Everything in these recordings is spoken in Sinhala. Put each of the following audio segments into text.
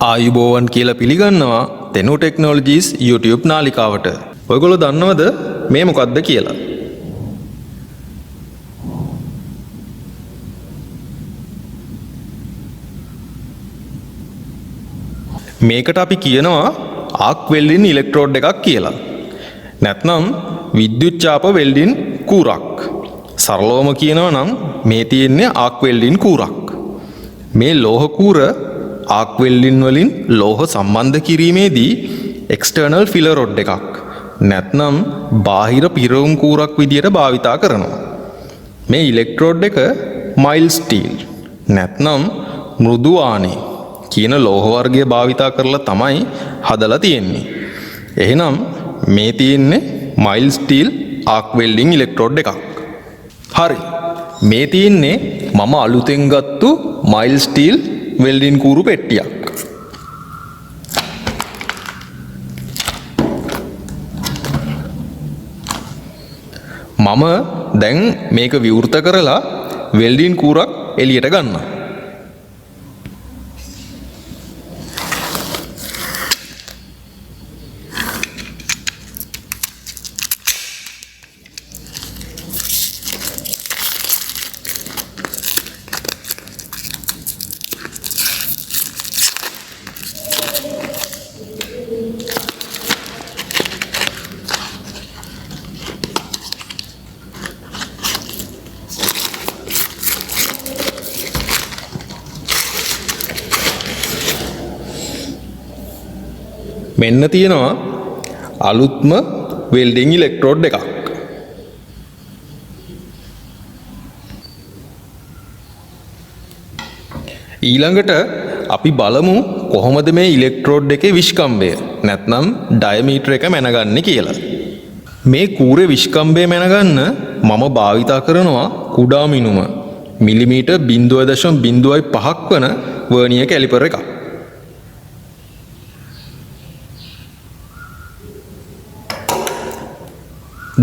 ආයුබෝවන් කියලා පිළිගන්නවා තෙනු ටෙක්නොලොජිස් YouTube නාලිකාවට. ඔයගොල්ලෝ දන්නවද මේ මොකක්ද කියලා? මේකට අපි කියනවා ආක් වෙල්ඩින් ඉලෙක්ට්‍රෝඩ් එකක් කියලා. නැත්නම් විද්‍යුත් ඡාප වෙල්ඩින් කූරක්. සරලවම කියනවා නම් මේ තියෙන්නේ ආක් වෙල්ඩින් කූරක්. මේ ලෝහ කූර ආක් වෙල්ඩින් වලින් ලෝහ සම්බන්ධ කිරීමේදී එක්ස්ටර්නල් ෆිලර් රොඩ් එකක් නැත්නම් බාහිර පිරවුම් කූරක් විදියට භාවිතා කරනවා. මේ ඉලෙක්ට්‍රෝඩ් එක මයිල්ඩ් ස්ටීල් නැත්නම් මෘදු ආනේ කියන ලෝහ වර්ගය භාවිතා කරලා තමයි හදලා තියෙන්නේ. එහෙනම් මේ තියෙන්නේ මයිල්ඩ් ස්ටීල් ආක් වෙල්ඩින් ඉලෙක්ට්‍රෝඩ් එකක්. හරි. මේ තියෙන්නේ මම අලුතෙන් ගත්තු මයිල්ඩ් ස්ටීල් වෙල්ඩින් කූරු පෙට්ටියක්. මම දැන් මේක විවෘත කරලා වෙල්ඩින් කූරක් එළියට ගන්නවා. මෙන්න තියෙනවා අලුත්ම වෙල්ඩින් ඉලෙක්ට්‍රෝඩ් එකක්. ඊළඟට අපි බලමු කොහොමද මේ ඉලෙක්ට්‍රෝඩ් එකේ විස්කම්භය නැත්නම් ඩයමීටර් එක මැනගන්නේ කියලා. මේ කූරේ විස්කම්භය මැනගන්න මම භාවිතා කරනවා කුඩා මිනුම මිලිමීටර් 0.05ක් වන වර්නියර් කැලිපර් එකක්.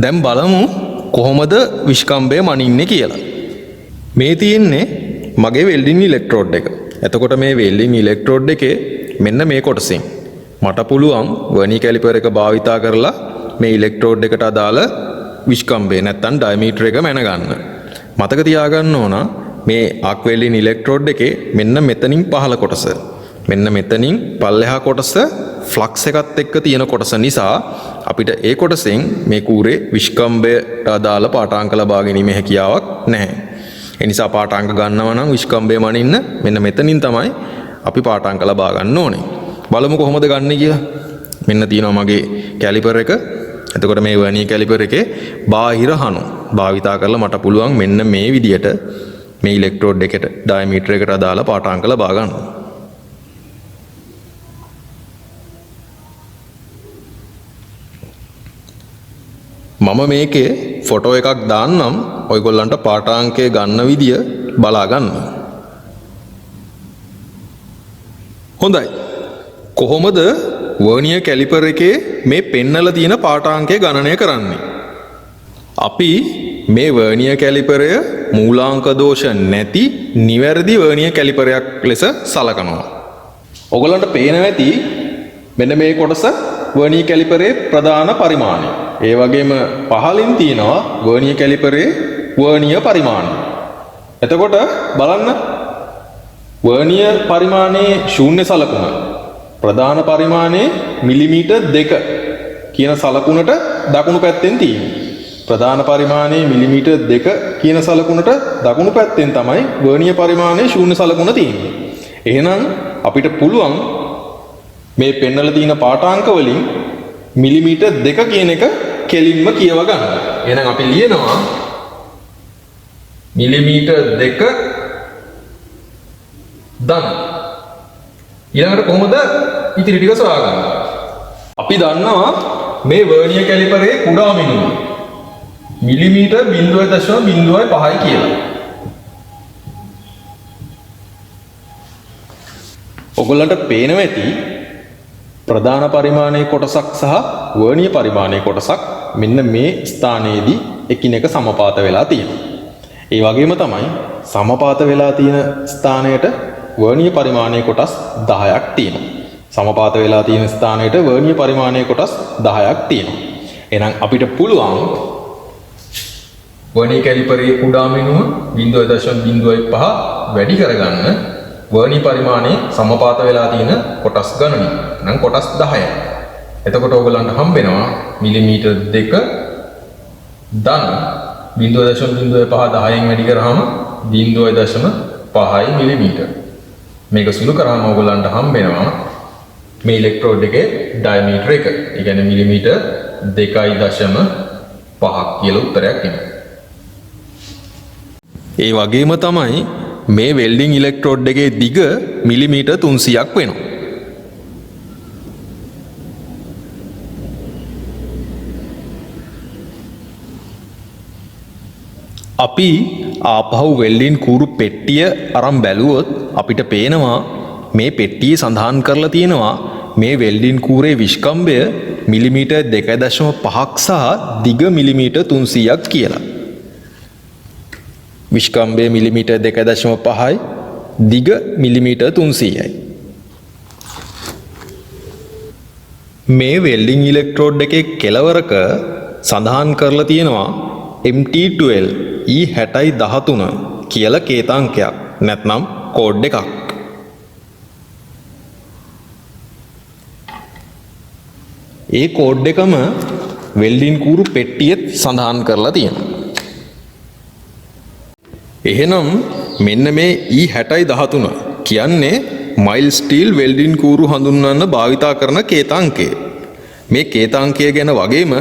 දැන් බලමු කොහොමද විස්කම්භය මනින්නේ කියලා. මේ තියෙන්නේ මගේ වෙල්ඩින් ඉලෙක්ට්‍රෝඩ් එක. එතකොට මේ වෙල්ඩින් ඉලෙක්ට්‍රෝඩ් එකේ මෙන්න මේ කොටසින් මට පුළුවන් වර්නියර් කැලිපර් එක භාවිතා කරලා මේ ඉලෙක්ට්‍රෝඩ් එකට අදාළ විස්කම්භය නැත්නම් ඩයමීටර් එක මැනගන්න. මතක තියාගන්න ඕන මේ ආක් වෙල්ඩින් ඉලෙක්ට්‍රෝඩ් එකේ මෙන්න මෙතනින් පහළ කොටස මෙන්න මෙතනින් පල්ලෙහා කොටස ෆ්ලක්ස් එකත් එක්ක තියෙන කොටස නිසා අපිට ඒ කොටසෙන් මේ කූරේ විස්කම්භයට අදාළ පාඨාංක ලබා ගැනීමේ හැකියාවක් නැහැ. ඒ නිසා පාඨාංක ගන්නවා නම් විස්කම්භය මනින්න මෙන්න මෙතනින් තමයි අපි පාඨාංක ලබා ගන්න ඕනේ. බලමු කොහොමද ගන්න කියලා. මෙන්න තියෙනවා මගේ කැලිපර් එක. එතකොට මේ වර්නියර් කැලිපර් එකේ බාහිර හණු භාවිතා කරලා මට පුළුවන් මෙන්න මේ විදියට මේ ඉලෙක්ට්‍රෝඩ් එකට ඩයමීටර් එකට අදාළ පාඨාංක ලබා ගන්න. මම මේකේ ෆොටෝ එකක් දාන්නම් ඔයගොල්ලන්ට පාඨාංකය ගන්න විදිය බලා ගන්න. හොඳයි. කොහොමද වර්නියර් කැලිපර් එකේ මේ පෙන්නලා තියෙන පාඨාංකය ගණනය කරන්නේ? අපි මේ වර්නියර් කැලිපරය මූලාංක දෝෂ නැති නිවැරදි වර්නියර් කැලිපරයක් ලෙස සලකනවා. ඔයගොල්ලන්ට පේනවා ඇති මෙන්න මේ කොටස වර්නියර් කැලිපරේ ප්‍රධාන පරිමාණය. ඒ වගේම පහළින් තියෙනවා වර්නියර් කැලිපරේ වර්නියර් පරිමාණය. එතකොට බලන්න වර්නියර් පරිමාණයේ ශූන්‍ය සලකුණ ප්‍රධාන පරිමාණයේ මිලිමීටර් 2 කියන සලකුණට දකුණු පැත්තෙන් තියෙනවා. ප්‍රධාන පරිමාණයේ මිලිමීටර් 2 කියන සලකුණට දකුණු පැත්තෙන් තමයි වර්නියර් පරිමාණයේ ශූන්‍ය සලකුණ තියෙන්නේ. එහෙනම් අපිට පුළුවන් මේ පෙන්නලා තියෙන පාඨාංක වලින් මිලිමීටර් 2 කියන එක කෙලින්ම කියව ගන්න. එහෙනම් අපි ලියනවා මිලිමීටර් 2 ධන. ඊළඟට කොහොමද ඉතිරි ටික සොයාගන්නේ? අපි දන්නවා මේ වර්නියර් කැලිපරේ කුඩා මිනුම මිලිමීටර් 0.05යි කියලා. ඔයගොල්ලන්ට පේනවා ඇති ප්‍රධාන පරිමාණයේ කොටසක් සහ වර්නියර් පරිමාණයේ කොටසක් මෙන්න මේ ස්ථානයේදී එකිනෙක සමපාත වෙලා තියෙනවා. ඒ වගේම තමයි සමපාත වෙලා තියෙන ස්ථානයට වර්ණීය පරිමාණයේ කොටස් 10ක් තියෙනවා. සමපාත වෙලා තියෙන ස්ථානයට වර්ණීය පරිමාණයේ කොටස් 10ක් තියෙනවා. එහෙනම් අපිට පුළුවන් වර්ණීය කැලිපරයේ කුඩා මෙනුව 0.05 වැඩි කරගන්න වර්ණීය පරිමාණයේ සමපාත වෙලා තියෙන කොටස් ගණනය. නම් කොටස් 10යි. එතකොට ඔයගලන්ට හම්බ වෙනවා මිලිමීටර් 2 ධන 0.05 10න් වැඩි කරාම 0.5 මිලිමීටර්. මේක සුළු කරාම ඔයගලන්ට හම්බ වෙනවා මේ ඉලෙක්ට්‍රෝඩ් එකේ ඩයමීටර් එක. ඒ කියන්නේ මිලිමීටර් 2.5ක් කියලා උත්තරයක් එනවා. ඒ වගේම තමයි මේ වෙල්ඩින් ඉලෙක්ට්‍රෝඩ් එකේ දිග මිලිමීටර් 300ක් වෙනවා. අපි ආපහු වෙල්ඩින් කූරු පෙට්ටිය අරන් බැලුවොත් අපිට පේනවා මේ පෙට්ටියේ සඳහන් කරලා තියෙනවා මේ වෙල්ඩින් කූරේ විෂ්කම්භය මිලිමීටර් 2.5ක් සහ දිග මිලිමීටර් 300ක් කියලා. විෂ්කම්භය මිලිමීටර් 2.5යි දිග මිලිමීටර් 300යි. මේ වෙල්ඩින් ඉලෙක්ට්‍රෝඩ් එකේ කෙළවරක සඳහන් කරලා තියෙනවා MT12 E6013 කියලා කේතාංකයක් නැත්නම් කෝඩ් එකක්. ඒ කෝඩ් එකම වෙල්ඩින් කූරු පෙට්ටියෙත් සඳහන් කරලා තියෙනවා. එහෙනම් මෙන්න මේ E6013 කියන්නේ මයිල් ස්ටීල් වෙල්ඩින් කූරු හඳුන්වන්න භාවිතා කරන කේතාංකය. මේ කේතාංකය ගැන වගේම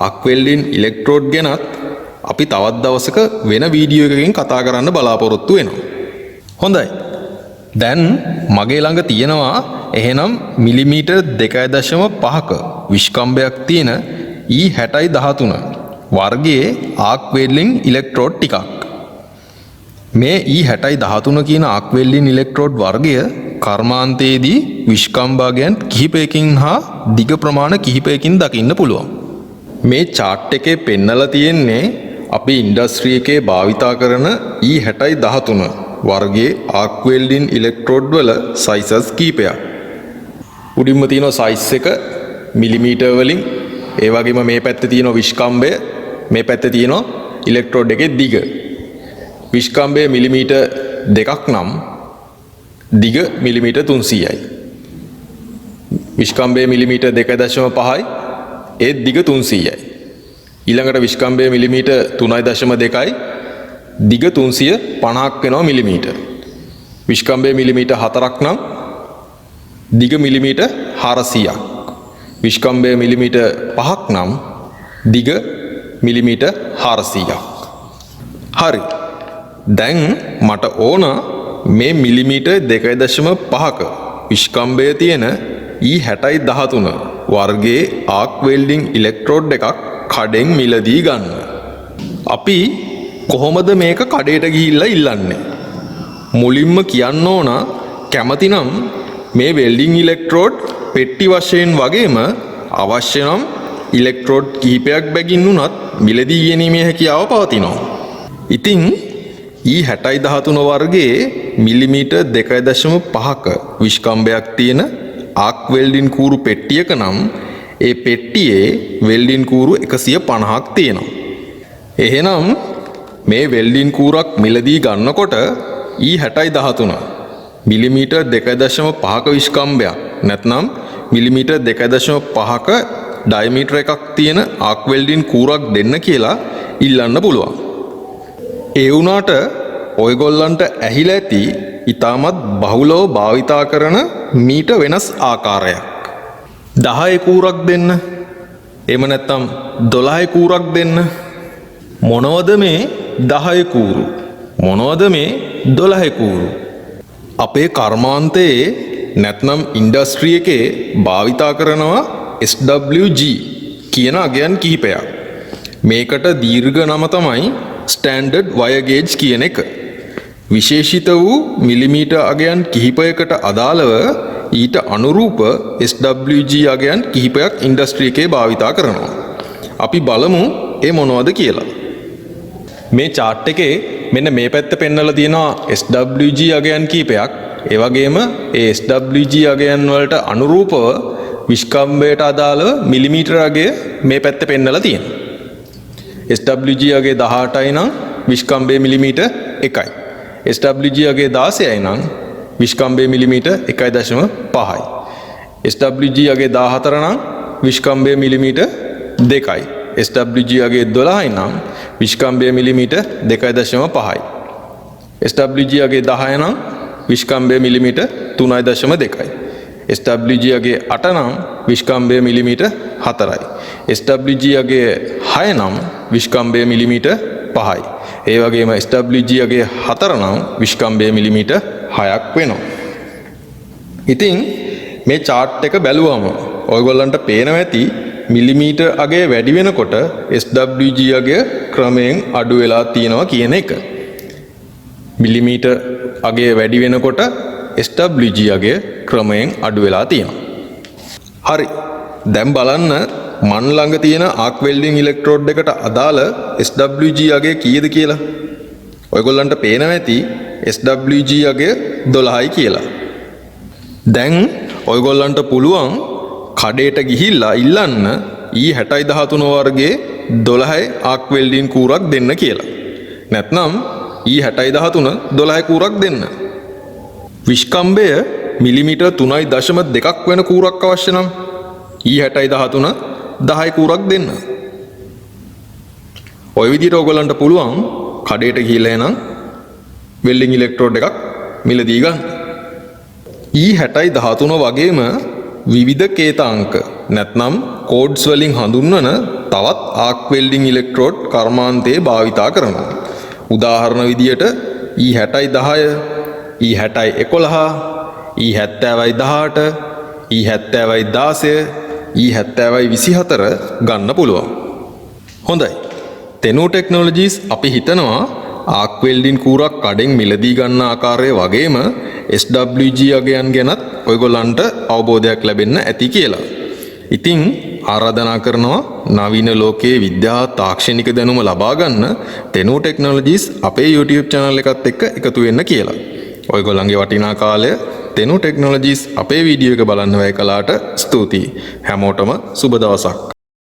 ආක් වෙල්ඩින් ඉලෙක්ට්‍රෝඩ් ගැනත් අපි තවත් දවසක වෙන වීඩියෝ එකකින් කතා කරන්න බලාපොරොත්තු වෙනවා. හොඳයි. දැන් මගේ ළඟ තියෙනවා එහෙනම් මිලිමීටර් 2.5ක විෂ්කම්භයක් තියෙන E6013 වර්ගයේ ආක් වෙල්ඩින් ඉලෙක්ට්‍රෝඩ් ටිකක්. මේ E6013 කියන ආක් වෙල්ඩින් ඉලෙක්ට්‍රෝඩ් වර්ගය කර්මාන්තයේදී විෂ්කම්භාගයන් කිහිපයකින් හා දිග ප්‍රමාණ කිහිපයකින් දකින්න පුළුවන්. මේ chart එකේ පෙන්නලා තියෙන්නේ අපි ඉන්ඩස්ට්‍රි එකේ භාවිතා කරන E6013 වර්ගයේ ආක් වෙල්ඩින් ඉලෙක්ට්‍රෝඩ් වල සයිසස් කීපයක්. උඩින්ම තියෙන සයිස් එක මිලිමීටර් වලින්, ඒ වගේම මේ පැත්තේ තියෙන විෂ්කම්භය, මේ පැත්තේ තියෙන ඉලෙක්ට්‍රෝඩ් එකේ දිග. විෂ්කම්භය මිලිමීටර් 2ක් නම් දිග මිලිමීටර් 300යි. විෂ්කම්භය මිලිමීටර් 2.5යි ඒත් දිග 300යි. ඊළඟට විෂ්කම්භය මිලිමීටර් 3.2යි දිග 350ක් වෙනවා මිලිමීටර්. විෂ්කම්භය මිලිමීටර් 4ක් නම් දිග මිලිමීටර් 400ක්. විෂ්කම්භය මිලිමීටර් 5ක් නම් දිග මිලිමීටර් 400ක්. හරි. දැන් මට ඕන මේ මිලිමීටර් 2.5ක විෂ්කම්භය තියෙන E6013 වර්ගයේ ආක් වෙල්ඩින් ඉලෙක්ට්‍රෝඩ් එකක් කඩෙන් මිලදී ගන්න. අපි කොහොමද මේක කඩේට ගිහිල්ලා ඉල්ලන්නේ? මුලින්ම කියන්න ඕන කැමතිනම් මේ වෙල්ඩින් ඉලෙක්ට්‍රෝඩ් පෙට්ටි වශයෙන් වගේම අවශ්‍ය නම් ඉලෙක්ට්‍රෝඩ් කිහිපයක් බැගින් උනත් මිලදී ගැනීමේ හැකියාව පවතිනවා. ඉතින් E6013 වර්ගයේ මිලිමීටර් 2.5ක විෂ්කම්භයක් තියෙන ආක් වෙල්ඩින් කූරු පෙට්ටියක නම් ඒ පෙට්ටියේ වෙල්ඩින් කූරු 150ක් තියෙනවා. එහෙනම් මේ වෙල්ඩින් කූරක් මිලදී ගන්නකොට E6013 මිලිමීටර් 2.5ක විෂ්කම්භයක් නැත්නම් මිලිමීටර් 2.5ක ඩයමීටර් එකක් තියෙන ආක් වෙල්ඩින් කූරක් දෙන්න කියලා ඉල්ලන්න පුළුවන්. ඒ වුණාට ඔයගොල්ලන්ට ඇහිලා ඇති ඊටමත් බහුලව භාවිතා කරන මීට වෙනස් ආකාරයක්. 10 කූරක් දෙන්න. එහෙම නැත්නම් 12 කූරක් දෙන්න. මොනවද මේ 10 කූරු? මොනවද මේ 12 කූරු? අපේ කර්මාන්තයේ නැත්නම් ඉන්ඩස්ට්‍රි එකේ භාවිතා කරනවා SWG කියන අගයන් කිහිපයක්. මේකට දීර්ඝ නම තමයි ස්ටෑන්ඩඩ් වයර් ගේජ් කියන එක. විශේෂිත වූ මිලිමීටර් අගයන් කිහිපයකට අදාළව ඊට අනුරූප SWG අගයන් කිහිපයක් ඉන්ඩස්ට්‍රි එකේ භාවිතා කරනවා. අපි බලමු ඒ මොනවද කියලා. මේ chart එකේ මෙන්න මේ පැත්ත පෙන්වලා තියෙනවා SWG අගයන් කීපයක්. ඒ වගේම ඒ SWG අගයන් වලට අනුරූපව විස්කම්බයට අදාළව මිලිමීටර අගය මේ පැත්තේ පෙන්වලා තියෙනවා. SWG අගය 18යි නම් විස්කම්බය මිලිමීටර 1යි. SWG අගය 16යි නම් විස්කම්බය මිලිමීටර 1.5යි. SWG අගය 14 නම් විස්කම්බය මිලිමීටර 2යි. SWG අගය 12යි නම් විස්කම්බය මිලිමීටර 2.5යි. SWG අගය 10 නම් විස්කම්බය මිලිමීටර 3.2යි. SWG අගය 8 නම් විස්කම්බය මිලිමීටර 4යි. SWG අගය 6 නම් විස්කම්බය මිලිමීටර 5යි. ඒ වගේම SWG අගය 4 නම් විස්කම්බය මිලිමීටර 6ක් වෙනවා. ඉතින් මේ chart එක බැලුවම ඔයගොල්ලන්ට පේනවා ඇති මිලිමීටර අගය වැඩි වෙනකොට SWG අගය ක්‍රමයෙන් අඩු වෙලා තියෙනවා කියන එක. මිලිමීටර අගය වැඩි වෙනකොට SWG අගය ක්‍රමයෙන් අඩු වෙලා තියෙනවා. හරි. දැන් බලන්න මන් ළඟ තියෙන ආක් වෙල්ඩින් ඉලෙක්ට්‍රෝඩ් එකට අදාළ SWG අගය කීයද කියලා. ඔයගොල්ලන්ට පේනවා ඇති SWG අගය 12යි කියලා. දැන් ඔයගොල්ලන්ට පුළුවන් කඩේට ගිහිල්ලා ඉල්ලන්න E6013 වර්ගයේ 12 ආක් වෙල්ඩින් කූරක් දෙන්න කියලා. නැත්නම් E6013 12 කූරක් දෙන්න. විස්කම්බය මිලිමීටර 3.2ක් වෙන කූරක් අවශ්‍ය නම් E6013 10 කූරක් දෙන්න. ඔය විදිහට ඔයගොල්ලන්ට පුළුවන් කඩේට ගිහිල්ලා එනම් වෙල්ඩින් ඉලෙක්ට්‍රෝඩ් එකක් මිලදී ගන්න. E6013 වගේම විවිධ කේතාංක නැත්නම් කෝඩ්ස් වලින් හඳුන්වන තවත් ආක් වෙල්ඩින් ඉලෙක්ට්‍රෝඩ් කර්මාන්තයේ භාවිතා කරනවා. උදාහරණ විදියට E6010, E6011, E7018, E7016, E7024 ගන්න පුළුවන්. හොඳයි. තෙනු ටෙක්නොලොජිස් අපි හිතනවා ආක් වෙල්ඩින් කූරක් කඩෙන් මිලදී ගන්න ආකාරය වගේම SWG අගයන් ගැනත් ඔයගොල්ලන්ට අවබෝධයක් ලැබෙන්න ඇති කියලා. ඉතින් ආරාධනා කරනවා නවීන ලෝකයේ විද්‍යා තාක්ෂණික දැනුම ලබා ගන්න තෙනු ටෙක්නොලොජිස් අපේ YouTube channel එකත් එක්ක එකතු වෙන්න කියලා. ඔයගොල්ලන්ගේ වටිනා කාලය තෙනු ටෙක්නොලොජිස් අපේ වීඩියෝ එක බලන්න වැය කළාට ස්තුතියි. හැමෝටම සුබ දවසක්.